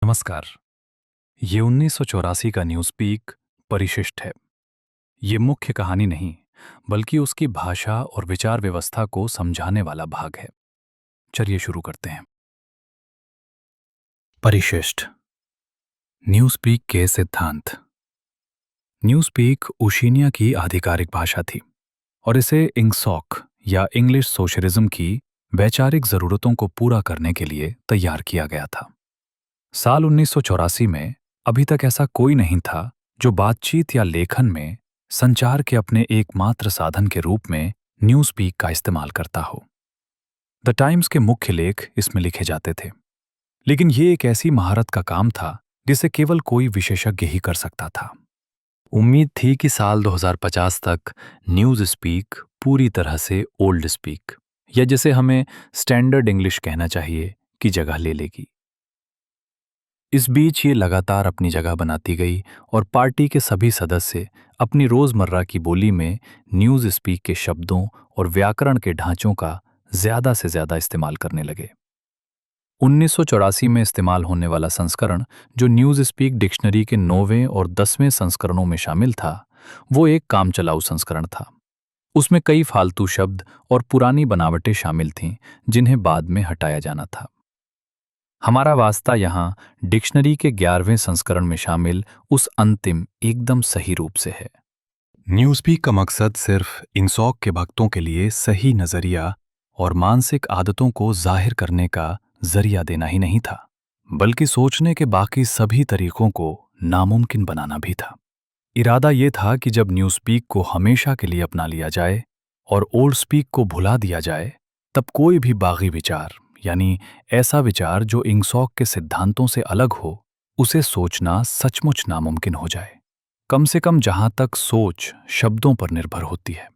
नमस्कार। ये 1984 का न्यूज़पीक परिशिष्ट है। ये मुख्य कहानी नहीं, बल्कि उसकी भाषा और विचार व्यवस्था को समझाने वाला भाग है। चलिए शुरू करते हैं। परिशिष्ट। न्यूज़पीक के सिद्धांत। न्यूज़पीक ओशिनिया की आधिकारिक भाषा थी और इसे इंगसॉक या इंग्लिश सोशलिज्म की वैचारिक ज़रूरतों को पूरा करने के लिए तैयार किया गया था। साल 1984 में अभी तक ऐसा कोई नहीं था जो बातचीत या लेखन में संचार के अपने एकमात्र साधन के रूप में न्यूज़पीक का इस्तेमाल करता हो। द टाइम्स के मुख्य लेख इसमें लिखे जाते थे, लेकिन ये एक ऐसी महारत का काम था जिसे केवल कोई विशेषज्ञ ही कर सकता था। उम्मीद थी कि साल 2050 तक न्यूज़ स्पीक पूरी तरह से ओल्ड स्पीक, या जिसे हमें स्टैंडर्ड इंग्लिश कहना चाहिए, की जगह ले लेगी। इस बीच ये लगातार अपनी जगह बनाती गई और पार्टी के सभी सदस्य अपनी रोजमर्रा की बोली में न्यूज़ स्पीक के शब्दों और व्याकरण के ढांचों का ज्यादा से ज्यादा इस्तेमाल करने लगे। 1984 में इस्तेमाल होने वाला संस्करण, जो न्यूज़ स्पीक डिक्शनरी के 9वें और 10वें संस्करणों में शामिल था, वो एक कामचलाऊ संस्करण था। उसमें कई फालतू शब्द और पुरानी बनावटें शामिल थीं, जिन्हें बाद में हटाया जाना था। हमारा वास्ता यहाँ डिक्शनरी के 11वें संस्करण में शामिल उस अंतिम एकदम सही रूप से है। न्यूज़पीक का मकसद सिर्फ इंगसॉक के भक्तों के लिए सही नजरिया और मानसिक आदतों को जाहिर करने का जरिया देना ही नहीं था, बल्कि सोचने के बाकी सभी तरीकों को नामुमकिन बनाना भी था। इरादा ये था कि जब न्यूज़पीक को हमेशा के लिए अपना लिया जाए और ओल्ड स्पीक को भुला दिया जाए, तब कोई भी बागी विचार, यानी ऐसा विचार जो इंगसॉक के सिद्धांतों से अलग हो, उसे सोचना सचमुच नामुमकिन हो जाए। कम से कम जहां तक सोच शब्दों पर निर्भर होती है।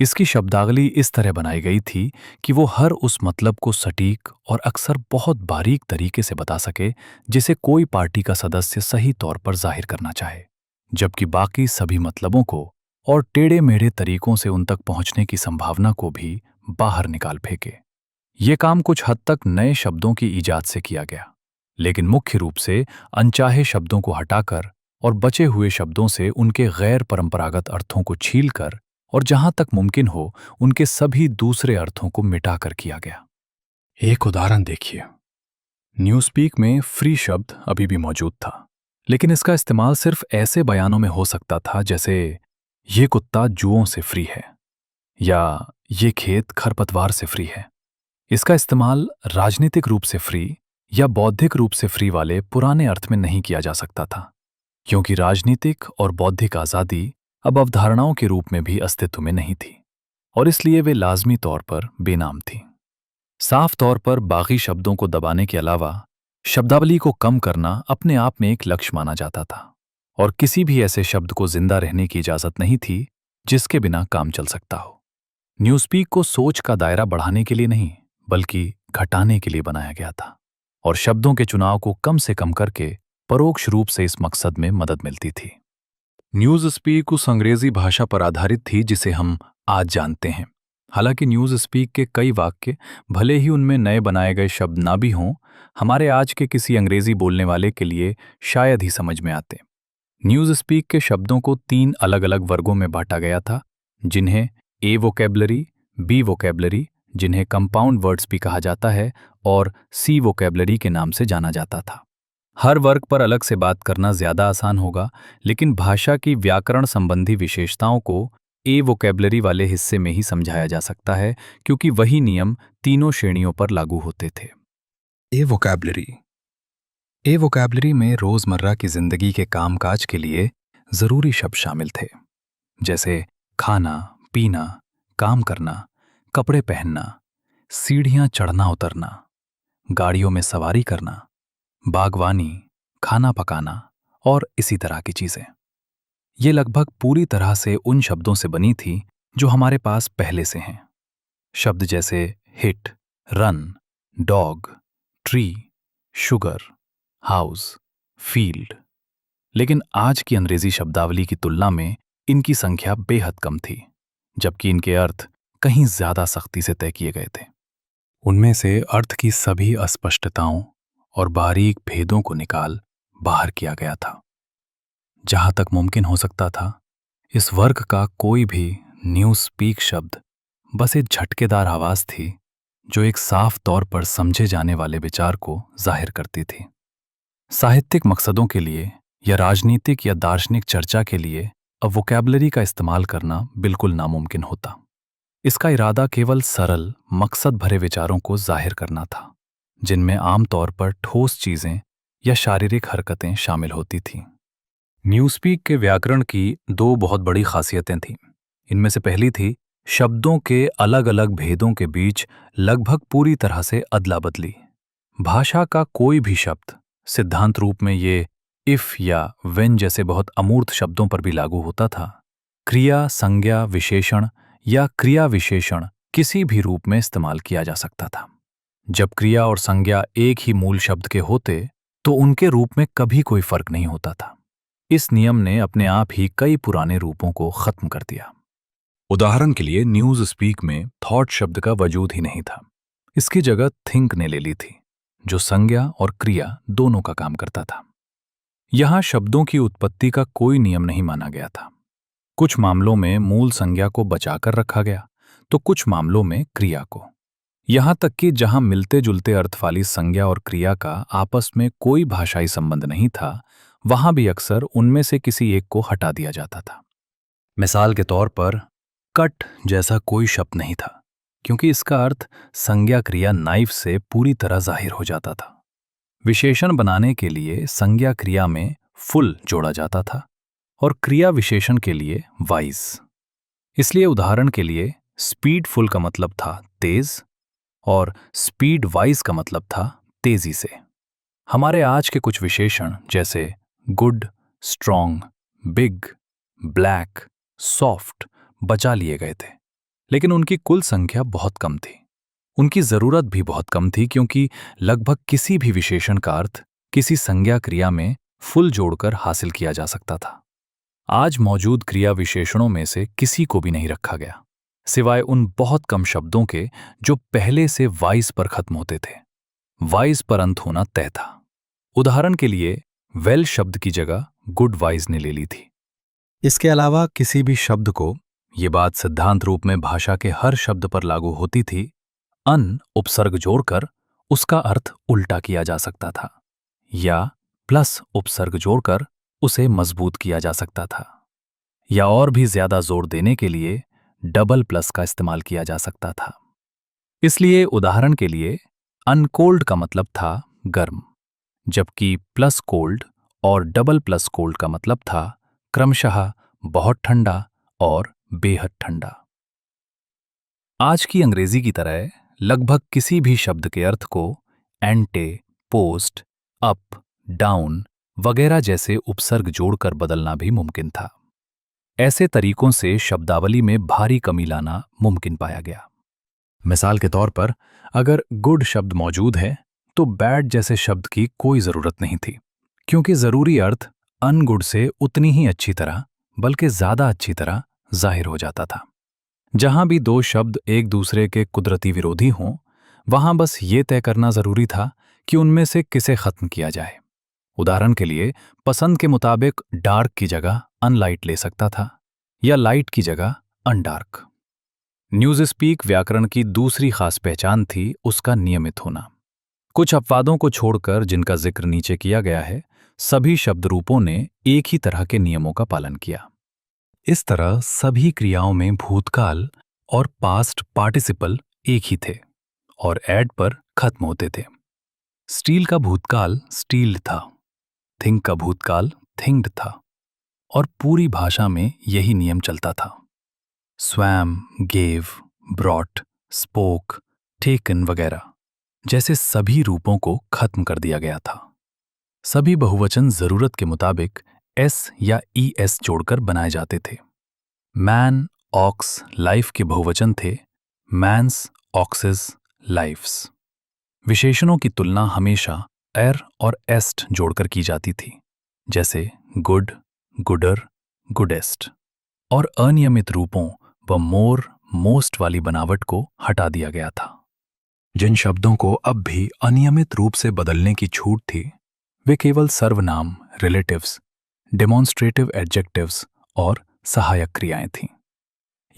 इसकी शब्दावली इस तरह बनाई गई थी कि वो हर उस मतलब को सटीक और अक्सर बहुत बारीक तरीके से बता सके जिसे कोई पार्टी का सदस्य सही तौर पर जाहिर करना चाहे, जबकि बाकी सभी मतलबों को और टेढ़े मेढ़े तरीकों से उन तक पहुंचने की संभावना को भी बाहर निकाल फेंके। ये काम कुछ हद तक नए शब्दों की ईजाद से किया गया, लेकिन मुख्य रूप से अनचाहे शब्दों को हटाकर और बचे हुए शब्दों से उनके गैर परंपरागत अर्थों को छीलकर और जहां तक मुमकिन हो उनके सभी दूसरे अर्थों को मिटाकर किया गया। एक उदाहरण देखिए। न्यूज़पीक में फ्री शब्द अभी भी मौजूद था, लेकिन इसका इस्तेमाल सिर्फ ऐसे बयानों में हो सकता था जैसे ये कुत्ता जुओं से फ्री है या ये खेत खरपतवार से फ्री है। इसका इस्तेमाल राजनीतिक रूप से फ्री या बौद्धिक रूप से फ्री वाले पुराने अर्थ में नहीं किया जा सकता था, क्योंकि राजनीतिक और बौद्धिक आज़ादी अब अवधारणाओं के रूप में भी अस्तित्व में नहीं थी और इसलिए वे लाजमी तौर पर बेनाम थीं। साफ तौर पर बाकी शब्दों को दबाने के अलावा शब्दावली को कम करना अपने आप में एक लक्ष्य माना जाता था और किसी भी ऐसे शब्द को जिंदा रहने की इजाजत नहीं थी जिसके बिना काम चल सकता हो। न्यूज़पीक को सोच का दायरा बढ़ाने के लिए नहीं, बल्कि घटाने के लिए बनाया गया था और शब्दों के चुनाव को कम से कम करके परोक्ष रूप से इस मकसद में मदद मिलती थी। न्यूज़ स्पीक उस अंग्रेजी भाषा पर आधारित थी जिसे हम आज जानते हैं। हालांकि न्यूज़ स्पीक के कई वाक्य, भले ही उनमें नए बनाए गए शब्द ना भी हों, हमारे आज के किसी अंग्रेजी बोलने वाले के लिए शायद ही समझ में आते। न्यूज़ स्पीक के शब्दों को 3 अलग अलग वर्गों में बांटा गया था, जिन्हें ए वोकैबुलरी, बी वोकैबुलरी, जिन्हें कंपाउंड वर्ड्स भी कहा जाता है, और सी वोकैबुलरी के नाम से जाना जाता था। हर वर्ग पर अलग से बात करना ज्यादा आसान होगा, लेकिन भाषा की व्याकरण संबंधी विशेषताओं को ए वोकैबुलरी वाले हिस्से में ही समझाया जा सकता है, क्योंकि वही नियम तीनों श्रेणियों पर लागू होते थे। ए वोकैबुलरी। ए वोकैबुलरी में रोजमर्रा की जिंदगी के कामकाज के लिए जरूरी शब्द शामिल थे, जैसे खाना, पीना, काम करना, कपड़े पहनना, सीढ़ियां चढ़ना उतरना, गाड़ियों में सवारी करना, बागवानी, खाना पकाना और इसी तरह की चीजें। ये लगभग पूरी तरह से उन शब्दों से बनी थी जो हमारे पास पहले से हैं। शब्द जैसे hit, run, dog, tree, sugar, house, field. लेकिन आज की अंग्रेजी शब्दावली की तुलना में इनकी संख्या बेहद कम थी, जबकि इनके अर्थ कहीं ज्यादा सख्ती से तय किए गए थे। उनमें से अर्थ की सभी अस्पष्टताओं और बारीक भेदों को निकाल बाहर किया गया था। जहां तक मुमकिन हो सकता था, इस वर्ग का कोई भी न्यूज स्पीक शब्द बस एक झटकेदार आवाज थी जो एक साफ तौर पर समझे जाने वाले विचार को जाहिर करती थी। साहित्यिक मकसदों के लिए या राजनीतिक या दार्शनिक चर्चा के लिए अब वोकैबुलरी का इस्तेमाल करना बिल्कुल नामुमकिन होता। इसका इरादा केवल सरल, मकसद भरे विचारों को जाहिर करना था, जिनमें आमतौर पर ठोस चीजें या शारीरिक हरकतें शामिल होती थीं। न्यूज़स्पीक के व्याकरण की दो बहुत बड़ी खासियतें थीं। इनमें से पहली थी शब्दों के अलग अलग भेदों के बीच लगभग पूरी तरह से अदला बदली। भाषा का कोई भी शब्द सिद्धांत रूप में ये इफ या वेन जैसे बहुत अमूर्त शब्दों पर भी लागू होता था। क्रिया, संज्ञा, विशेषण या क्रिया विशेषण किसी भी रूप में इस्तेमाल किया जा सकता था। जब क्रिया और संज्ञा एक ही मूल शब्द के होते तो उनके रूप में कभी कोई फर्क नहीं होता था। इस नियम ने अपने आप ही कई पुराने रूपों को खत्म कर दिया। उदाहरण के लिए न्यूज स्पीक में थॉट शब्द का वजूद ही नहीं था। इसकी जगह थिंक ने ले ली थी, जो संज्ञा और क्रिया दोनों का काम करता था। यहां शब्दों की उत्पत्ति का कोई नियम नहीं माना गया था। कुछ मामलों में मूल संज्ञा को बचाकर रखा गया, तो कुछ मामलों में क्रिया को। यहां तक कि जहां मिलते जुलते अर्थ वाली संज्ञा और क्रिया का आपस में कोई भाषाई संबंध नहीं था, वहां भी अक्सर उनमें से किसी एक को हटा दिया जाता था। मिसाल के तौर पर कट जैसा कोई शब्द नहीं था, क्योंकि इसका अर्थ संज्ञा क्रिया नाइफ से पूरी तरह जाहिर हो जाता था। विशेषण बनाने के लिए संज्ञा क्रिया में फुल जोड़ा जाता था और क्रिया विशेषण के लिए वाइज। इसलिए उदाहरण के लिए स्पीड फुल का मतलब था तेज और स्पीड वाइज का मतलब था तेजी से। हमारे आज के कुछ विशेषण जैसे good, strong, big, black, soft बचा लिए गए थे, लेकिन उनकी कुल संख्या बहुत कम थी। उनकी जरूरत भी बहुत कम थी, क्योंकि लगभग किसी भी विशेषण का अर्थ किसी संज्ञा क्रिया में फुल जोड़कर हासिल किया जा सकता था। आज मौजूद क्रिया विशेषणों में से किसी को भी नहीं रखा गया, सिवाय उन बहुत कम शब्दों के जो पहले से वाइस पर खत्म होते थे। वाइस पर अंत होना तय था। उदाहरण के लिए वेल शब्द की जगह गुड वाइज ने ले ली थी। इसके अलावा किसी भी शब्द को, ये बात सिद्धांत रूप में भाषा के हर शब्द पर लागू होती थी, अन उपसर्ग जोड़कर उसका अर्थ उल्टा किया जा सकता था, या प्लस उपसर्ग जोड़कर उसे मजबूत किया जा सकता था, या और भी ज्यादा जोर देने के लिए डबल प्लस का इस्तेमाल किया जा सकता था। इसलिए उदाहरण के लिए अनकोल्ड का मतलब था गर्म, जबकि प्लस कोल्ड और डबल प्लस कोल्ड का मतलब था क्रमशः बहुत ठंडा और बेहद ठंडा। आज की अंग्रेजी की तरह लगभग किसी भी शब्द के अर्थ को एंटे, पोस्ट, अप, डाउन वगैरह जैसे उपसर्ग जोड़कर बदलना भी मुमकिन था। ऐसे तरीकों से शब्दावली में भारी कमी लाना मुमकिन पाया गया। मिसाल के तौर पर, अगर गुड शब्द मौजूद है तो बैड जैसे शब्द की कोई जरूरत नहीं थी, क्योंकि जरूरी अर्थ अनगुड से उतनी ही अच्छी तरह, बल्कि ज्यादा अच्छी तरह जाहिर हो जाता था। जहां भी दो शब्द एक दूसरे के कुदरती विरोधी हों, वहां बस ये तय करना जरूरी था कि उनमें से किसे खत्म किया जाए। उदाहरण के लिए, पसंद के मुताबिक डार्क की जगह अनलाइट ले सकता था, या लाइट की जगह अनडार्क। न्यूज स्पीक व्याकरण की दूसरी खास पहचान थी उसका नियमित होना। कुछ अपवादों को छोड़कर, जिनका जिक्र नीचे किया गया है, सभी शब्द रूपों ने एक ही तरह के नियमों का पालन किया। इस तरह सभी क्रियाओं में भूतकाल और पास्ट पार्टिसिपल एक ही थे और एड पर खत्म होते थे। स्टील का भूतकाल स्टील्ड था, थिंक का भूतकाल थिंक्ड था, और पूरी भाषा में यही नियम चलता था। Swum, gave, brought, spoke, taken वगैरह जैसे सभी रूपों को खत्म कर दिया गया था। सभी बहुवचन जरूरत के मुताबिक एस या ई एस जोड़कर बनाए जाते थे। मैन, ऑक्स, लाइफ के बहुवचन थे मैन्स, ऑक्सेस, लाइफ्स। विशेषणों की तुलना हमेशा एर और एस्ट जोड़कर की जाती थी, जैसे गुड, गुडर, गुडेस्ट। और अनियमित रूपों व मोर, मोस्ट वाली बनावट को हटा दिया गया था। जिन शब्दों को अब भी अनियमित रूप से बदलने की छूट थी, वे केवल सर्वनाम, रिलेटिव्स, डेमोन्स्ट्रेटिव एडजेक्टिव्स और सहायक क्रियाएं थीं।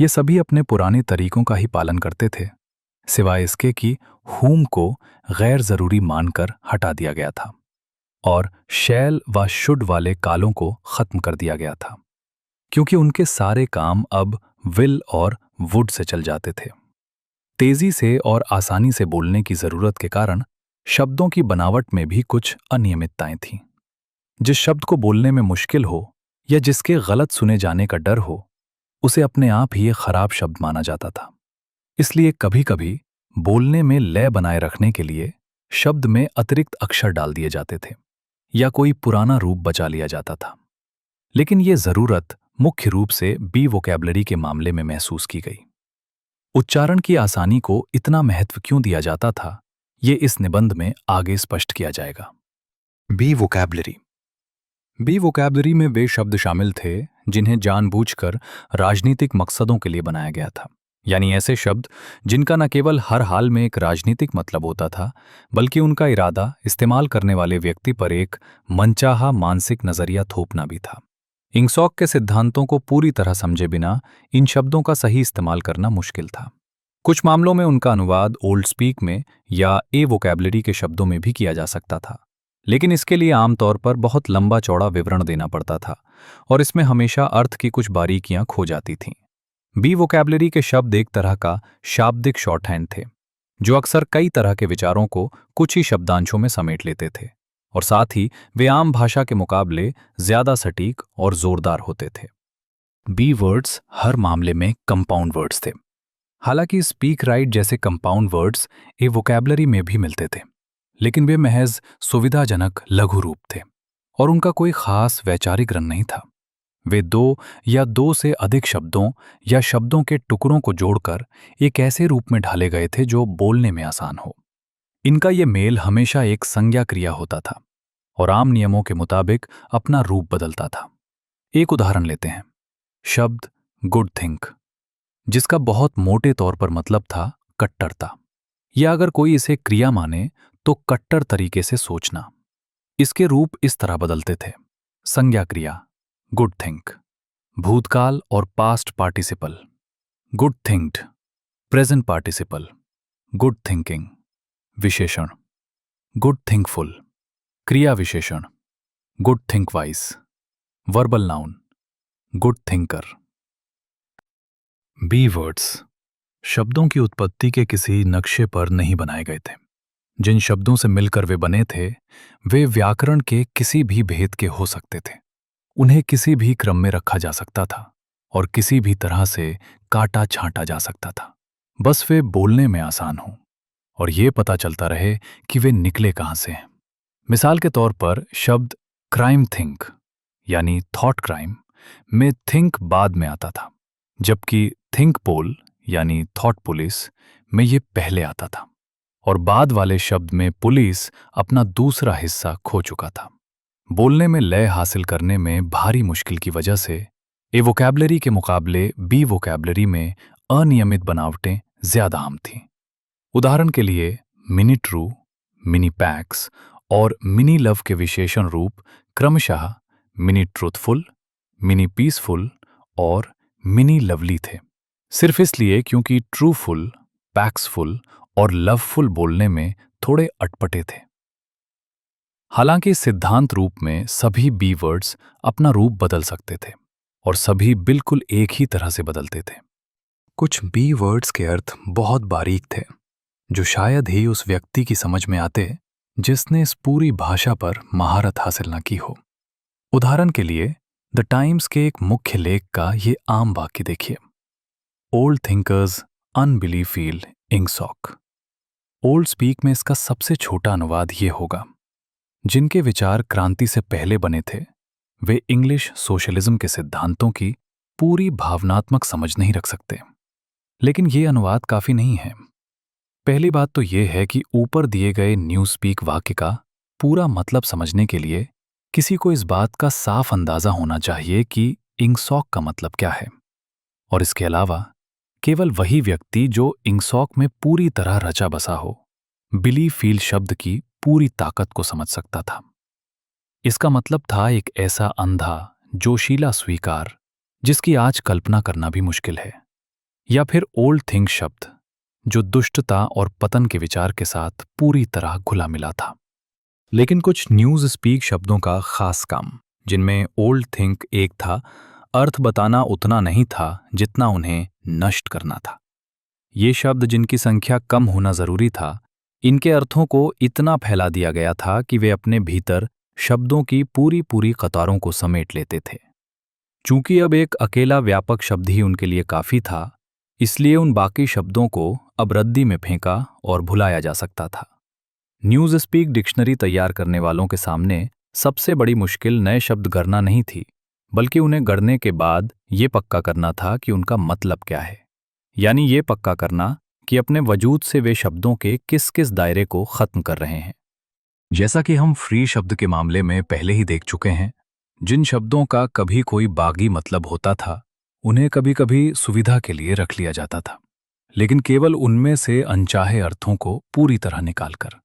ये सभी अपने पुराने तरीकों का ही पालन करते थे, सिवाय इसके कि हुम को गैर जरूरी मानकर हटा दिया गया था और शैल व शुड वाले कालों को खत्म कर दिया गया था, क्योंकि उनके सारे काम अब विल और वुड से चल जाते थे। तेजी से और आसानी से बोलने की जरूरत के कारण शब्दों की बनावट में भी कुछ अनियमितताएं थीं। जिस शब्द को बोलने में मुश्किल हो या जिसके गलत सुने जाने का डर हो, उसे अपने आप ही एक खराब शब्द माना जाता था। इसलिए कभी-कभी बोलने में लय बनाए रखने के लिए शब्द में अतिरिक्त अक्षर डाल दिए जाते थे या कोई पुराना रूप बचा लिया जाता था। लेकिन ये जरूरत मुख्य रूप से बी वोकैबुलरी के मामले में महसूस की गई। उच्चारण की आसानी को इतना महत्व क्यों दिया जाता था, ये इस निबंध में आगे स्पष्ट किया जाएगा। B vocabulary. बी वोकैबुलरी में वे शब्द शामिल थे जिन्हें जानबूझकर राजनीतिक मकसदों के लिए बनाया गया था, यानी ऐसे शब्द जिनका न केवल हर हाल में एक राजनीतिक मतलब होता था, बल्कि उनका इरादा इस्तेमाल करने वाले व्यक्ति पर एक मनचाहा मानसिक नजरिया थोपना भी था। इंगसॉक के सिद्धांतों को पूरी तरह समझे बिना इन शब्दों का सही इस्तेमाल करना मुश्किल था। कुछ मामलों में उनका अनुवाद ओल्ड स्पीक में या ए वोकैबुलरी के शब्दों में भी किया जा सकता था, लेकिन इसके लिए आमतौर पर बहुत लंबा चौड़ा विवरण देना पड़ता था और इसमें हमेशा अर्थ की कुछ बारीकियां खो जाती थीं। बी वोकैबुलरी के शब्द एक तरह का शाब्दिक शॉर्टहैंड थे, जो अक्सर कई तरह के विचारों को कुछ ही शब्दांशों में समेट लेते थे और साथ ही वे आम भाषा के मुकाबले ज्यादा सटीक और जोरदार होते थे। बी वर्ड्स हर मामले में कंपाउंड वर्ड्स थे। हालांकि स्पीक राइट जैसे कंपाउंड वर्ड्स ए वोकैबुलरी में भी मिलते थे, लेकिन वे महज सुविधाजनक लघु रूप थे और उनका कोई खास वैचारिक रंग नहीं था। वे दो या दो से अधिक शब्दों या शब्दों के टुकड़ों को जोड़कर एक ऐसे रूप में ढाले गए थे जो बोलने में आसान हो। इनका ये मेल हमेशा एक संज्ञा क्रिया होता था और आम नियमों के मुताबिक अपना रूप बदलता था। एक उदाहरण लेते हैं। शब्द गुड थिंक, जिसका बहुत मोटे तौर पर मतलब था कट्टरता, या अगर कोई इसे क्रिया माने तो कट्टर तरीके से सोचना। इसके रूप इस तरह बदलते थे। संज्ञा क्रिया गुड थिंक, भूतकाल और past participle goodthinked, present participle goodthinking, विशेषण गुड थिंकफुल, क्रिया विशेषण goodthinkwise, verbal noun goodthinker. B words शब्दों की उत्पत्ति के किसी नक्शे पर नहीं बनाए गए थे। जिन शब्दों से मिलकर वे बने थे, वे व्याकरण के किसी भी भेद के हो सकते थे। उन्हें किसी भी क्रम में रखा जा सकता था और किसी भी तरह से काटा छांटा जा सकता था, बस वे बोलने में आसान हों और ये पता चलता रहे कि वे निकले कहां से हैं। मिसाल के तौर पर शब्द क्राइम थिंक यानी थॉट क्राइम में थिंक बाद में आता था, जबकि थिंक पोल यानी थॉट पुलिस में ये पहले आता था और बाद वाले शब्द में पुलिस अपना दूसरा हिस्सा खो चुका था। बोलने में लय हासिल करने में भारी मुश्किल की वजह से ए वोकैबुलरी के मुकाबले बी वोकैबुलरी में अनियमित बनावटें ज्यादा आम थीं। उदाहरण के लिए मिनी ट्रू, मिनी पैक्स और मिनी लव के विशेषण रूप क्रमशः मिनी ट्रूथफुल, मिनी पीसफुल और मिनी लवली थे, सिर्फ इसलिए क्योंकि ट्रूफुल, पैक्सफुल और लवफुल बोलने में थोड़े अटपटे थे। हालांकि सिद्धांत रूप में सभी बी वर्ड्स अपना रूप बदल सकते थे और सभी बिल्कुल एक ही तरह से बदलते थे। कुछ बी वर्ड्स के अर्थ बहुत बारीक थे, जो शायद ही उस व्यक्ति की समझ में आते जिसने इस पूरी भाषा पर महारत हासिल न की हो। उदाहरण के लिए द टाइम्स के एक मुख्य लेख का ये आम वाक्य देखिए। Old thinkers unbellyfeel Ingsoc. Oldspeak में इसका सबसे छोटा अनुवाद ये होगा, जिनके विचार क्रांति से पहले बने थे, वे इंग्लिश सोशलिज्म के सिद्धांतों की पूरी भावनात्मक समझ नहीं रख सकते। लेकिन ये अनुवाद काफी नहीं है। पहली बात तो ये है कि ऊपर दिए गए न्यू स्पीक वाक्य का पूरा मतलब समझने के लिए किसी को इस बात का साफ अंदाजा होना चाहिए कि इंगसॉक का मतलब क्या है, और इसके अलावा केवल वही व्यक्ति जो इंगसॉक में पूरी तरह रचा बसा हो बिली फील शब्द की पूरी ताकत को समझ सकता था। इसका मतलब था एक ऐसा अंधा जोशीला स्वीकार जिसकी आज कल्पना करना भी मुश्किल है, या फिर ओल्ड थिंग शब्द जो दुष्टता और पतन के विचार के साथ पूरी तरह घुला मिला था। लेकिन कुछ न्यूज स्पीक शब्दों का खास काम, जिनमें ओल्ड थिंक एक था, अर्थ बताना उतना नहीं था जितना उन्हें नष्ट करना था। ये शब्द जिनकी संख्या कम होना जरूरी था, इनके अर्थों को इतना फैला दिया गया था कि वे अपने भीतर शब्दों की पूरी पूरी कतारों को समेट लेते थे। चूंकि अब एक अकेला व्यापक शब्द ही उनके लिए काफी था, इसलिए उन बाकी शब्दों को अब रद्दी में फेंका और भुलाया जा सकता था। न्यूज स्पीक डिक्शनरी तैयार करने वालों के सामने सबसे बड़ी मुश्किल नए शब्द गढ़ना नहीं थी, बल्कि उन्हें गढ़ने के बाद ये पक्का करना था कि उनका मतलब क्या है। यानी ये पक्का करना कि अपने वजूद से वे शब्दों के किस किस दायरे को खत्म कर रहे हैं। जैसा कि हम फ्री शब्द के मामले में पहले ही देख चुके हैं, जिन शब्दों का कभी कोई बागी मतलब होता था, उन्हें कभी कभी सुविधा के लिए रख लिया जाता था, लेकिन केवल उनमें से अनचाहे अर्थों को पूरी तरह निकालकर।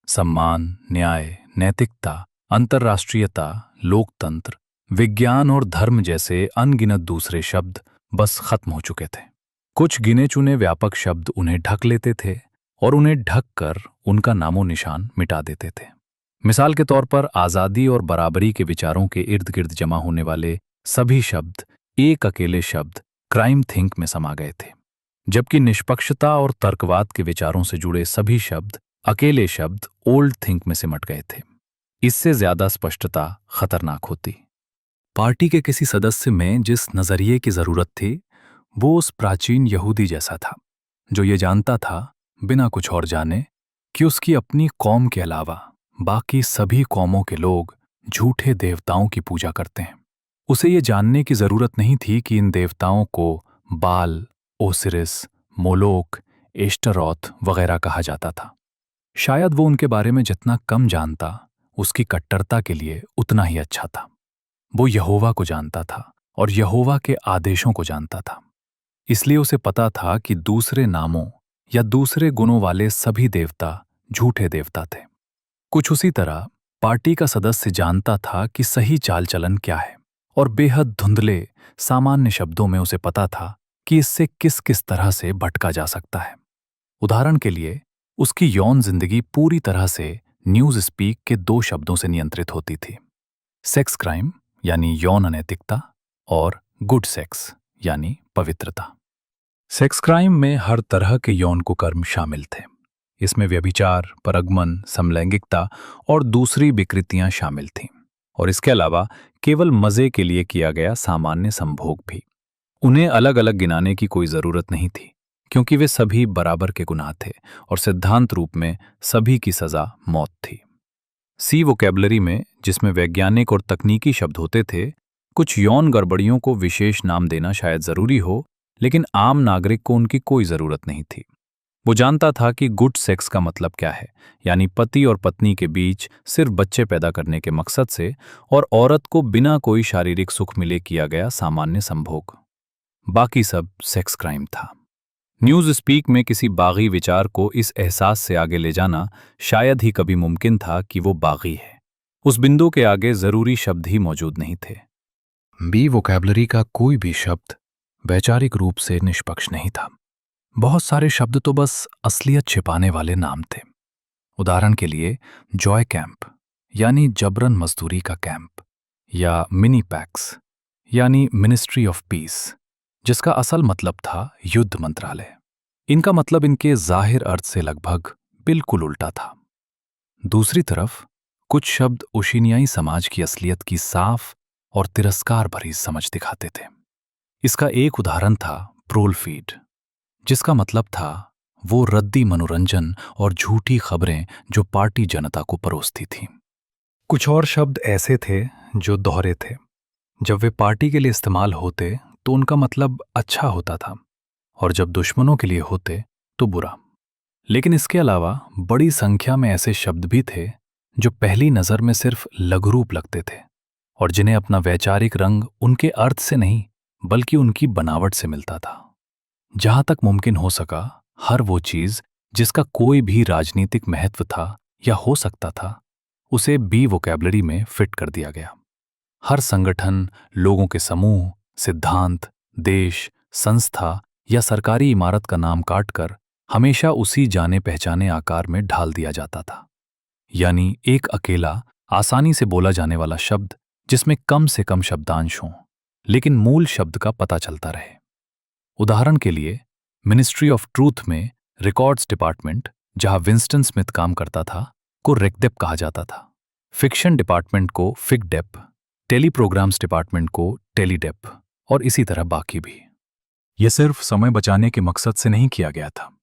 सम्मान, न्याय, नैतिकता, अंतर्राष्ट्रीयता, लोकतंत्र, विज्ञान और धर्म जैसे अनगिनत दूसरे शब्द बस खत्म हो चुके थे। कुछ गिने चुने व्यापक शब्द उन्हें ढक लेते थे और उन्हें ढक कर उनका नामो निशान मिटा देते थे। मिसाल के तौर पर आज़ादी और बराबरी के विचारों के इर्द गिर्द जमा होने वाले सभी शब्द एक अकेले शब्द क्राइम थिंक में समा गए थे, जबकि निष्पक्षता और तर्कवाद के विचारों से जुड़े सभी शब्द अकेले शब्द ओल्ड थिंक में सिमट गए थे। इससे ज्यादा स्पष्टता खतरनाक होती। पार्टी के किसी सदस्य में जिस नजरिए की जरूरत थी, वो उस प्राचीन यहूदी जैसा था, जो ये जानता था बिना कुछ और जाने कि उसकी अपनी कौम के अलावा बाकी सभी कौमों के लोग झूठे देवताओं की पूजा करते हैं। उसे ये जानने की जरूरत नहीं थी कि इन देवताओं को बाल, ओसिरिस, मोलोक, एश्टरोथ वगैरह कहा जाता था। शायद वो उनके बारे में जितना कम जानता, उसकी कट्टरता के लिए उतना ही अच्छा था। वो यहोवा को जानता था और यहोवा के आदेशों को जानता था, इसलिए उसे पता था कि दूसरे नामों या दूसरे गुणों वाले सभी देवता झूठे देवता थे। कुछ उसी तरह पार्टी का सदस्य जानता था कि सही चाल चलन क्या है, और बेहद धुंधले सामान्य शब्दों में उसे पता था कि इससे किस किस तरह से भटका जा सकता है। उदाहरण के लिए, उसकी यौन जिंदगी पूरी तरह से न्यूज स्पीक के दो शब्दों से नियंत्रित होती थी, सेक्स क्राइम यानी यौन अनैतिकता, और गुड सेक्स यानी पवित्रता। सेक्स क्राइम में हर तरह के यौन कुकर्म शामिल थे। इसमें व्यभिचार, परगमन, समलैंगिकता और दूसरी विकृतियां शामिल थीं, और इसके अलावा केवल मजे के लिए किया गया सामान्य संभोग भी। उन्हें अलग अलग गिनाने की कोई जरूरत नहीं थी, क्योंकि वे सभी बराबर के गुनाह थे और सिद्धांत रूप में सभी की सजा मौत थी। सी वोकैबुलरी में, जिसमें वैज्ञानिक और तकनीकी शब्द होते थे, कुछ यौन गड़बड़ियों को विशेष नाम देना शायद जरूरी हो, लेकिन आम नागरिक को उनकी कोई जरूरत नहीं थी। वो जानता था कि गुड सेक्स का मतलब क्या है, यानी पति और पत्नी के बीच सिर्फ बच्चे पैदा करने के मकसद से और औरत को बिना कोई शारीरिक सुख मिले किया गया सामान्य संभोग। बाकी सब सेक्स क्राइम था। न्यूज स्पीक में किसी बागी विचार को इस एहसास से आगे ले जाना शायद ही कभी मुमकिन था कि वो बागी है। उस बिंदु के आगे जरूरी शब्द ही मौजूद नहीं थे। बी वोकैबुलरी का कोई भी शब्द वैचारिक रूप से निष्पक्ष नहीं था। बहुत सारे शब्द तो बस असलियत छिपाने वाले नाम थे। उदाहरण के लिए, जॉय कैंप यानी जबरन मजदूरी का कैंप, या मिनी पैक्स यानी मिनिस्ट्री ऑफ पीस, जिसका असल मतलब था युद्ध मंत्रालय। इनका मतलब इनके जाहिर अर्थ से लगभग बिल्कुल उल्टा था। दूसरी तरफ कुछ शब्द ओशिनियाई समाज की असलियत की साफ और तिरस्कार भरी समझ दिखाते थे। इसका एक उदाहरण था प्रोल फीड, जिसका मतलब था वो रद्दी मनोरंजन और झूठी खबरें जो पार्टी जनता को परोसती थीं। कुछ और शब्द ऐसे थे जो दोहरे थे। जब वे पार्टी के लिए इस्तेमाल होते तो उनका मतलब अच्छा होता था, और जब दुश्मनों के लिए होते तो बुरा। लेकिन इसके अलावा बड़ी संख्या में ऐसे शब्द भी थे जो पहली नज़र में सिर्फ लघुरूप लगते थे, और जिन्हें अपना वैचारिक रंग उनके अर्थ से नहीं बल्कि उनकी बनावट से मिलता था। जहां तक मुमकिन हो सका, हर वो चीज जिसका कोई भी राजनीतिक महत्व था या हो सकता था, उसे बी वोकैबुलरी में फिट कर दिया गया। हर संगठन, लोगों के समूह, सिद्धांत, देश, संस्था या सरकारी इमारत का नाम काटकर हमेशा उसी जाने पहचाने आकार में ढाल दिया जाता था। यानी एक अकेला, आसानी से बोला जाने वाला शब्द जिसमें कम से कम शब्दांश हों, लेकिन मूल शब्द का पता चलता रहे। उदाहरण के लिए, मिनिस्ट्री ऑफ ट्रूथ में रिकॉर्ड्स डिपार्टमेंट, जहां विंस्टन स्मिथ काम करता था, को रेकडेप कहा जाता था। फिक्शन डिपार्टमेंट को फिकडेप, टेली प्रोग्राम्स डिपार्टमेंट को टेलीडेप और इसी तरह बाकी भी। यह सिर्फ समय बचाने के मकसद से नहीं किया गया था।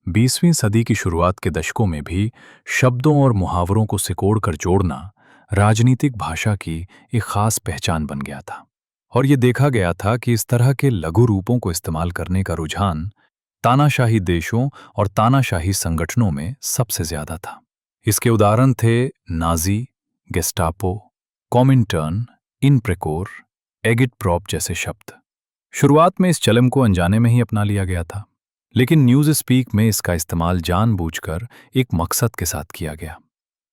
20वीं सदी की शुरुआत के दशकों में भी शब्दों और मुहावरों को सिकोड़कर जोड़ना राजनीतिक भाषा की एक खास पहचान बन गया था। और ये देखा गया था कि इस तरह के लघु रूपों को इस्तेमाल करने का रुझान तानाशाही देशों और तानाशाही संगठनों में सबसे ज्यादा था। इसके उदाहरण थे नाजी, गेस्टापो, कॉमिंटर्न, इनप्रेकोर, एगिटप्रॉप जैसे शब्द। शुरुआत में इस चलन को अनजाने में ही अपना लिया गया था, लेकिन न्यूज़ स्पीक में इसका इस्तेमाल जानबूझकर एक मकसद के साथ किया गया।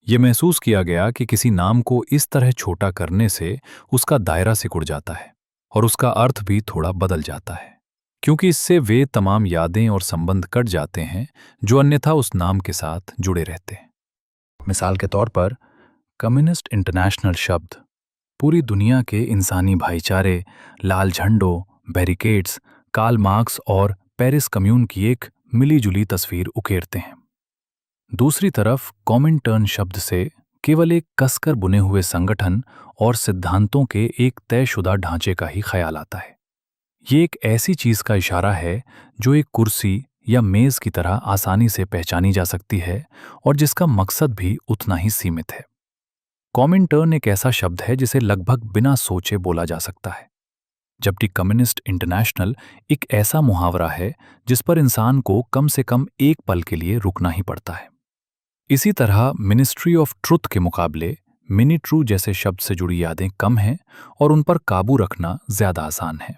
ये महसूस किया गया कि किसी नाम को इस तरह छोटा करने से उसका दायरा सिकुड़ जाता है और उसका अर्थ भी थोड़ा बदल जाता है, क्योंकि इससे वे तमाम यादें और संबंध कट जाते हैं जो अन्यथा उस नाम के साथ जुड़े रहते हैं। मिसाल के तौर पर, कम्युनिस्ट इंटरनेशनल शब्द पूरी दुनिया के इंसानी भाईचारे, लाल झंडों, बैरिकेड्स, कार्ल मार्क्स और पेरिस कम्यून की एक मिली-जुली तस्वीर उकेरते हैं। दूसरी तरफ, कॉमिंटर्न शब्द से केवल एक कसकर बुने हुए संगठन और सिद्धांतों के एक तयशुदा ढांचे का ही ख्याल आता है। ये एक ऐसी चीज का इशारा है जो एक कुर्सी या मेज की तरह आसानी से पहचानी जा सकती है और जिसका मकसद भी उतना ही सीमित है। कॉमिंटर्न एक ऐसा शब्द है जिसे लगभग बिना सोचे बोला जा सकता है, जबकि कम्युनिस्ट इंटरनेशनल एक ऐसा मुहावरा है जिस पर इंसान को कम से कम एक पल के लिए रुकना ही पड़ता है। इसी तरह मिनिस्ट्री ऑफ ट्रुथ के मुकाबले मिनी ट्रू जैसे शब्द से जुड़ी यादें कम हैं और उन पर काबू रखना ज्यादा आसान है।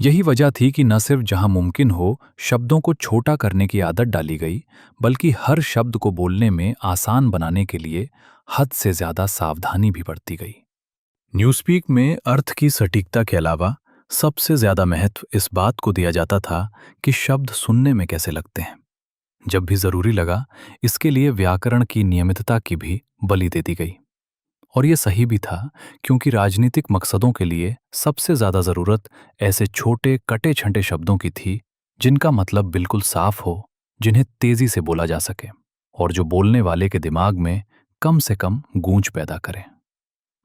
यही वजह थी कि न सिर्फ जहां मुमकिन हो शब्दों को छोटा करने की आदत डाली गई, बल्कि हर शब्द को बोलने में आसान बनाने के लिए हद से ज्यादा सावधानी भी बरती गई। न्यूज़स्पीक में अर्थ की सटीकता के अलावा सबसे ज्यादा महत्व इस बात को दिया जाता था कि शब्द सुनने में कैसे लगते हैं। जब भी जरूरी लगा, इसके लिए व्याकरण की नियमितता की भी बलि दे दी गई। और ये सही भी था, क्योंकि राजनीतिक मकसदों के लिए सबसे ज्यादा जरूरत ऐसे छोटे कटे छंटे शब्दों की थी जिनका मतलब बिल्कुल साफ हो, जिन्हें तेजी से बोला जा सके और जो बोलने वाले के दिमाग में कम से कम गूंज पैदा करें।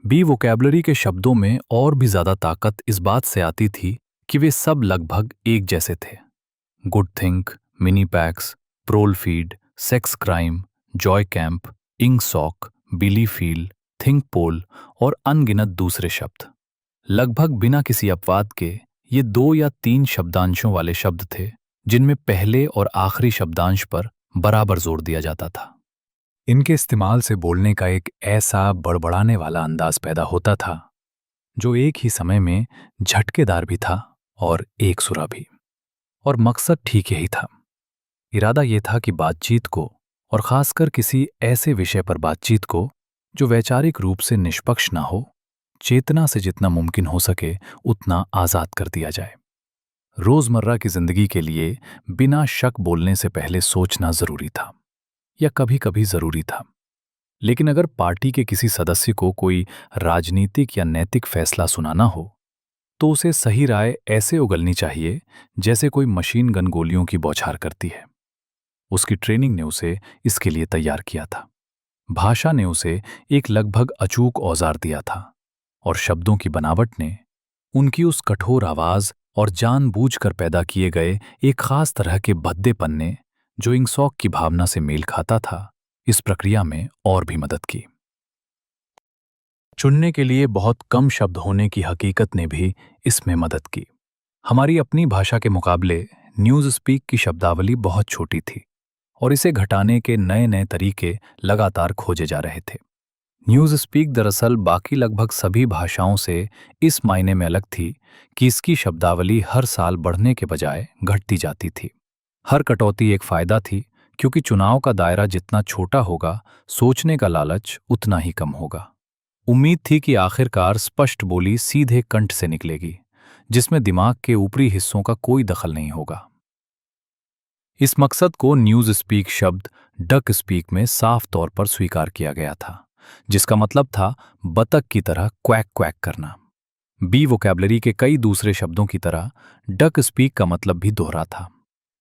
बी वोकैबुलरी के शब्दों में और भी ज्यादा ताकत इस बात से आती थी कि वे सब लगभग एक जैसे थे। Goodthink, minipax, prolefeed, sexcrime, joycamp, Ingsoc, bellyfeel, thinkpol और अनगिनत दूसरे शब्द। लगभग बिना किसी अपवाद के ये 2 या 3 शब्दांशों वाले शब्द थे जिनमें पहले और आखिरी शब्दांश पर बराबर जोर दिया जाता था। इनके इस्तेमाल से बोलने का एक ऐसा बड़बड़ाने वाला अंदाज पैदा होता था जो एक ही समय में झटकेदार भी था और एकसुरा भी। और मकसद ठीक यही था। इरादा ये था कि बातचीत को, और खासकर किसी ऐसे विषय पर बातचीत को जो वैचारिक रूप से निष्पक्ष ना हो, चेतना से जितना मुमकिन हो सके उतना आजाद कर दिया जाए। रोजमर्रा की जिंदगी के लिए बिना शक बोलने से पहले सोचना जरूरी था, या कभी-कभी जरूरी था। लेकिन अगर पार्टी के किसी सदस्य को कोई राजनीतिक या नैतिक फैसला सुनाना हो, तो उसे सही राय ऐसे उगलनी चाहिए जैसे कोई मशीन गन गोलियों की बौछार करती है। उसकी ट्रेनिंग ने उसे इसके लिए तैयार किया था। भाषा ने उसे एक लगभग अचूक औजार दिया था, और शब्दों की बनावट ने उनकी उस कठोर आवाज और जानबूझकर पैदा किए गए एक खास तरह के भद्देपन ने, जो इंकसॉक की भावना से मेल खाता था, इस प्रक्रिया में और भी मदद की। चुनने के लिए बहुत कम शब्द होने की हकीकत ने भी इसमें मदद की। हमारी अपनी भाषा के मुकाबले न्यूज़ स्पीक की शब्दावली बहुत छोटी थी और इसे घटाने के नए नए तरीके लगातार खोजे जा रहे थे। न्यूज़ स्पीक दरअसल बाकी लगभग सभी भाषाओं से इस मायने में अलग थी कि इसकी शब्दावली हर साल बढ़ने के बजाय घटती जाती थी। हर कटौती एक फायदा थी, क्योंकि चुनाव का दायरा जितना छोटा होगा, सोचने का लालच उतना ही कम होगा। उम्मीद थी कि आखिरकार स्पष्ट बोली सीधे कंठ से निकलेगी, जिसमें दिमाग के ऊपरी हिस्सों का कोई दखल नहीं होगा। इस मकसद को न्यूज़ स्पीक शब्द डक स्पीक में साफ तौर पर स्वीकार किया गया था, जिसका मतलब था बतख की तरह क्वैक क्वैक करना। बी वोकैबलरी के कई दूसरे शब्दों की तरह डक स्पीक का मतलब भी दोहरा था।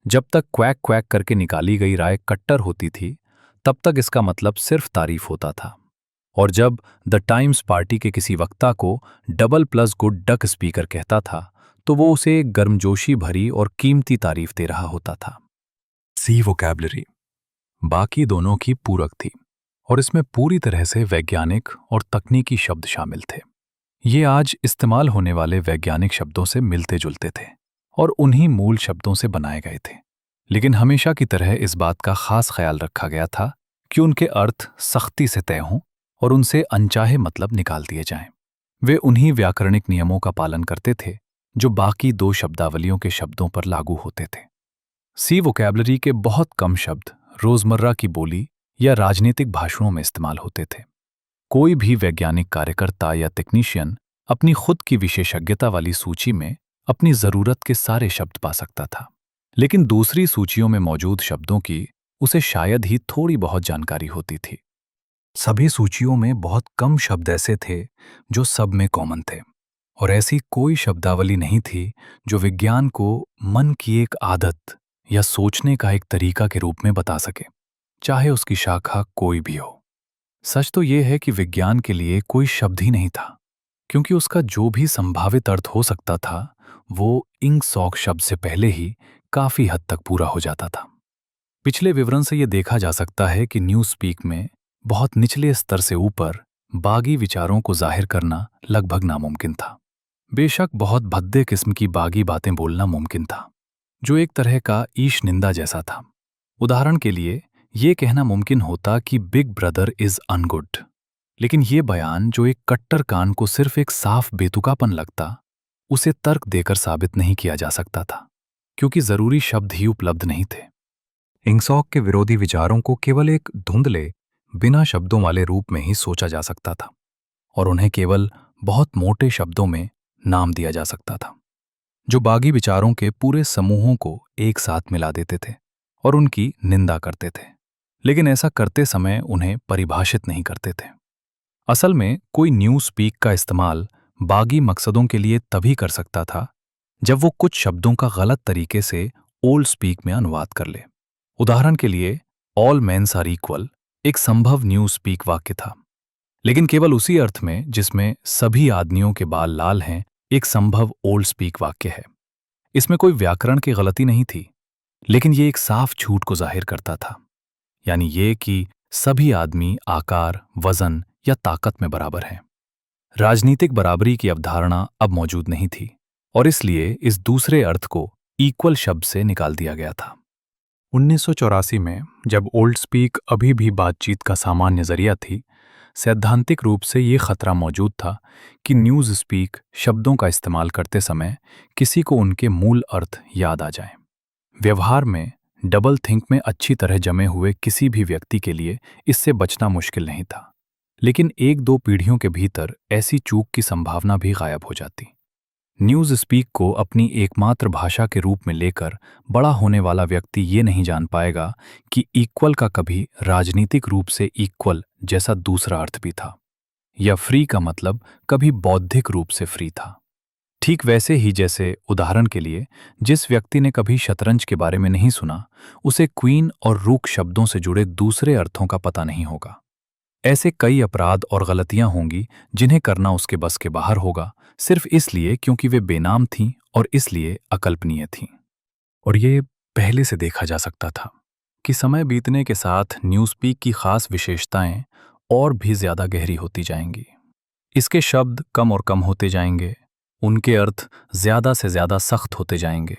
जब तक क्वैक क्वैक करके निकाली गई राय कट्टर होती थी, तब तक इसका मतलब सिर्फ तारीफ होता था। और जब द टाइम्स पार्टी के किसी वक्ता को double plus good duck speaker कहता था, तो वो उसे एक गर्मजोशी भरी और कीमती तारीफ दे रहा होता था। सी वोकैबलरी बाकी दोनों की पूरक थी और इसमें पूरी तरह से वैज्ञानिक और तकनीकी शब्द शामिल थे। ये आज इस्तेमाल होने वाले वैज्ञानिक शब्दों से मिलते जुलते थे और उन्हीं मूल शब्दों से बनाए गए थे। लेकिन हमेशा की तरह इस बात का खास ख्याल रखा गया था कि उनके अर्थ सख्ती से तय हों और उनसे अनचाहे मतलब निकाल दिए जाएं। वे उन्हीं व्याकरणिक नियमों का पालन करते थे जो बाकी दो शब्दावलियों के शब्दों पर लागू होते थे। सी वोकैबलरी के बहुत कम शब्द रोजमर्रा की बोली या राजनीतिक भाषणों में इस्तेमाल होते थे। कोई भी वैज्ञानिक कार्यकर्ता या टेक्नीशियन अपनी खुद की विशेषज्ञता वाली सूची में अपनी जरूरत के सारे शब्द पा सकता था, लेकिन दूसरी सूचियों में मौजूद शब्दों की उसे शायद ही थोड़ी बहुत जानकारी होती थी। सभी सूचियों में बहुत कम शब्द ऐसे थे जो सब में कॉमन थे, और ऐसी कोई शब्दावली नहीं थी जो विज्ञान को मन की एक आदत या सोचने का एक तरीका के रूप में बता सके, चाहे उसकी शाखा कोई भी हो। सच तो यह है कि विज्ञान के लिए कोई शब्द ही नहीं था, क्योंकि उसका जो भी संभावित अर्थ हो सकता था वो इंक सॉक शब्द से पहले ही काफी हद तक पूरा हो जाता था। पिछले विवरण से यह देखा जा सकता है कि न्यूज़ स्पीक में बहुत निचले स्तर से ऊपर बागी विचारों को जाहिर करना लगभग नामुमकिन था। बेशक बहुत भद्दे किस्म की बागी बातें बोलना मुमकिन था, जो एक तरह का ईश निंदा जैसा था। उदाहरण के लिए ये कहना मुमकिन होता कि बिग ब्रदर इज अनगुड, लेकिन ये बयान जो एक कट्टर कान को सिर्फ एक साफ बेतुकापन लगता, उसे तर्क देकर साबित नहीं किया जा सकता था, क्योंकि जरूरी शब्द ही उपलब्ध नहीं थे। इंगसॉक के विरोधी विचारों को केवल एक धुंधले बिना शब्दों वाले रूप में ही सोचा जा सकता था और उन्हें केवल बहुत मोटे शब्दों में नाम दिया जा सकता था, जो बागी विचारों के पूरे समूहों को एक साथ मिला देते थे और उनकी निंदा करते थे, लेकिन ऐसा करते समय उन्हें परिभाषित नहीं करते थे। असल में कोई न्यूज़ स्पीक का इस्तेमाल बागी मकसदों के लिए तभी कर सकता था जब वो कुछ शब्दों का गलत तरीके से ओल्ड स्पीक में अनुवाद कर ले। उदाहरण के लिए ऑल मेन्स आर इक्वल एक संभव न्यूज़ स्पीक वाक्य था, लेकिन केवल उसी अर्थ में जिसमें सभी आदमियों के बाल लाल हैं एक संभव ओल्ड स्पीक वाक्य है। इसमें कोई व्याकरण की गलती नहीं थी, लेकिन ये एक साफ झूठ को जाहिर करता था, यानी ये कि सभी आदमी आकार, वजन या ताकत में बराबर हैं। राजनीतिक बराबरी की अवधारणा अब मौजूद नहीं थी और इसलिए इस दूसरे अर्थ को इक्वल शब्द से निकाल दिया गया था। 1984 में जब ओल्ड स्पीक अभी भी बातचीत का सामान्य जरिया थी, सैद्धांतिक रूप से ये खतरा मौजूद था कि न्यूज़ स्पीक शब्दों का इस्तेमाल करते समय किसी को उनके मूल अर्थ याद आ जाए। व्यवहार में डबल थिंक में अच्छी तरह जमे हुए किसी भी व्यक्ति के लिए इससे बचना मुश्किल नहीं था, लेकिन एक दो पीढ़ियों के भीतर ऐसी चूक की संभावना भी गायब हो जाती। न्यूज़ स्पीक को अपनी एकमात्र भाषा के रूप में लेकर बड़ा होने वाला व्यक्ति ये नहीं जान पाएगा कि इक्वल का कभी राजनीतिक रूप से इक्वल जैसा दूसरा अर्थ भी था, या फ्री का मतलब कभी बौद्धिक रूप से फ्री था। ठीक वैसे ही जैसे उदाहरण के लिए जिस व्यक्ति ने कभी शतरंज के बारे में नहीं सुना, उसे क्वीन और रूक शब्दों से जुड़े दूसरे अर्थों का पता नहीं होगा। ऐसे कई अपराध और गलतियां होंगी जिन्हें करना उसके बस के बाहर होगा, सिर्फ इसलिए क्योंकि वे बेनाम थीं और इसलिए अकल्पनीय थीं। और ये पहले से देखा जा सकता था कि समय बीतने के साथ न्यूज़ स्पीक की खास विशेषताएं और भी ज्यादा गहरी होती जाएंगी। इसके शब्द कम और कम होते जाएंगे, उनके अर्थ ज्यादा से ज्यादा सख्त होते जाएंगे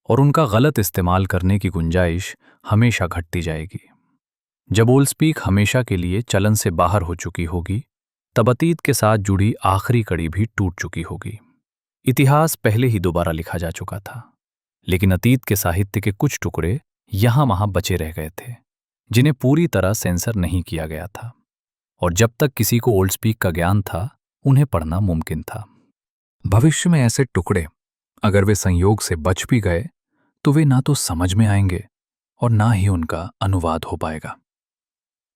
और उनका गलत इस्तेमाल करने की गुंजाइश हमेशा घटती जाएगी। जब ओल्ड स्पीक हमेशा के लिए चलन से बाहर हो चुकी होगी, तब अतीत के साथ जुड़ी आखिरी कड़ी भी टूट चुकी होगी। इतिहास पहले ही दोबारा लिखा जा चुका था, लेकिन अतीत के साहित्य के कुछ टुकड़े यहां वहां बचे रह गए थे, जिन्हें पूरी तरह सेंसर नहीं किया गया था। और जब तक किसी को ओल्ड स्पीक का ज्ञान था, उन्हें पढ़ना मुमकिन था। भविष्य में ऐसे टुकड़े, अगर वे संयोग से बच भी गए, तो वे ना तो समझ में आएंगे और ना ही उनका अनुवाद हो पाएगा।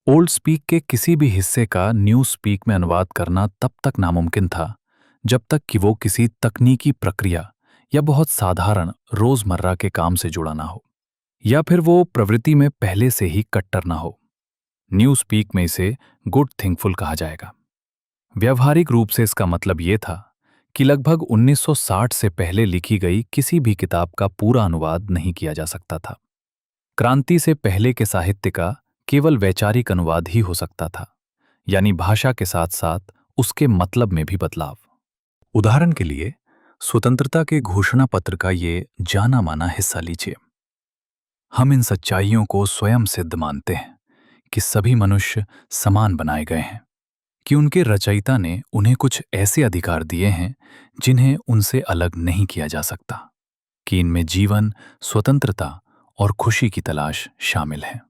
ओल्ड स्पीक के किसी भी हिस्से का न्यू स्पीक में अनुवाद करना तब तक नामुमकिन था जब तक कि वो किसी तकनीकी प्रक्रिया या बहुत साधारण रोजमर्रा के काम से जुड़ा ना हो, या फिर वो प्रवृत्ति में पहले से ही कट्टर ना हो। न्यू स्पीक में इसे गुड थिंकफुल कहा जाएगा। व्यवहारिक रूप से इसका मतलब ये था कि लगभग 1960 से पहले लिखी गई किसी भी किताब का पूरा अनुवाद नहीं किया जा सकता था। क्रांति से पहले के साहित्य का केवल वैचारिक अनुवाद ही हो सकता था, यानी भाषा के साथ साथ उसके मतलब में भी बदलाव। उदाहरण के लिए, स्वतंत्रता के घोषणा पत्र का ये जाना माना हिस्सा लीजिए। हम इन सच्चाइयों को स्वयं सिद्ध मानते हैं कि सभी मनुष्य समान बनाए गए हैं, कि उनके रचयिता ने उन्हें कुछ ऐसे अधिकार दिए हैं जिन्हें उनसे अलग नहीं किया जा सकता, कि इनमें जीवन, स्वतंत्रता और खुशी की तलाश शामिल है,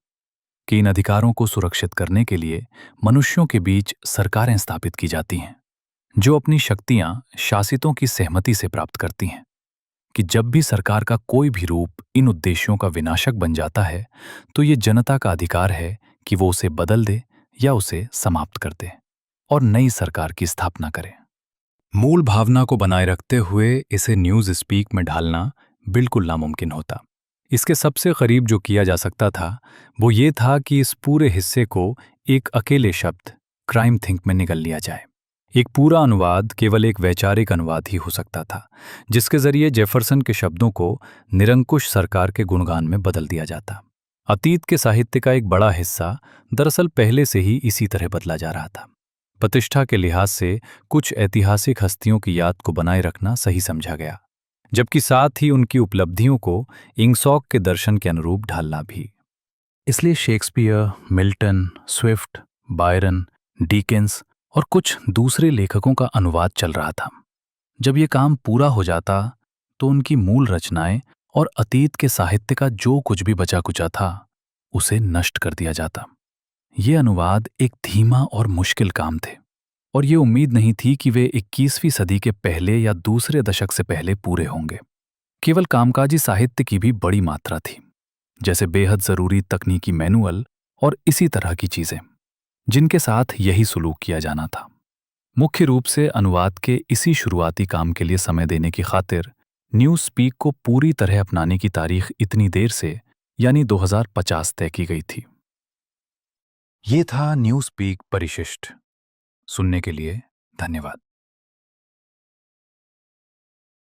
कि इन अधिकारों को सुरक्षित करने के लिए मनुष्यों के बीच सरकारें स्थापित की जाती हैं, जो अपनी शक्तियां शासितों की सहमति से प्राप्त करती हैं, कि जब भी सरकार का कोई भी रूप इन उद्देश्यों का विनाशक बन जाता है, तो ये जनता का अधिकार है कि वो उसे बदल दे या उसे समाप्त कर दे और नई सरकार की स्थापना करे। मूल भावना को बनाए रखते हुए इसे न्यूज़ स्पीक में ढालना बिल्कुल नामुमकिन होता। इसके सबसे करीब जो किया जा सकता था वो ये था कि इस पूरे हिस्से को एक अकेले शब्द क्राइम थिंक में निगल लिया जाए। एक पूरा अनुवाद केवल एक वैचारिक अनुवाद ही हो सकता था, जिसके जरिए जेफरसन के शब्दों को निरंकुश सरकार के गुणगान में बदल दिया जाता। अतीत के साहित्य का एक बड़ा हिस्सा दरअसल पहले से ही इसी तरह बदला जा रहा था। प्रतिष्ठा के लिहाज से कुछ ऐतिहासिक हस्तियों की याद को बनाए रखना सही समझा गया, जबकि साथ ही उनकी उपलब्धियों को इंगसॉक के दर्शन के अनुरूप ढालना भी। इसलिए Shakespeare, Milton, Swift, Byron, Dickens और कुछ दूसरे लेखकों का अनुवाद चल रहा था। जब ये काम पूरा हो जाता तो उनकी मूल रचनाएं और अतीत के साहित्य का जो कुछ भी बचा कुचा था उसे नष्ट कर दिया जाता। ये अनुवाद एक धीमा और मुश्किल काम थे, और ये उम्मीद नहीं थी कि वे 21वीं सदी के पहले या दूसरे दशक से पहले पूरे होंगे। केवल कामकाजी साहित्य की भी बड़ी मात्रा थी, जैसे बेहद जरूरी तकनीकी मैनुअल और इसी तरह की चीजें, जिनके साथ यही सुलूक किया जाना था। मुख्य रूप से अनुवाद के इसी शुरुआती काम के लिए समय देने की खातिर न्यूज़ स्पीक को पूरी तरह अपनाने की तारीख इतनी देर से, यानी 2050 तय की गई थी। ये था न्यूज़ स्पीक परिशिष्ट। सुनने के लिए धन्यवाद।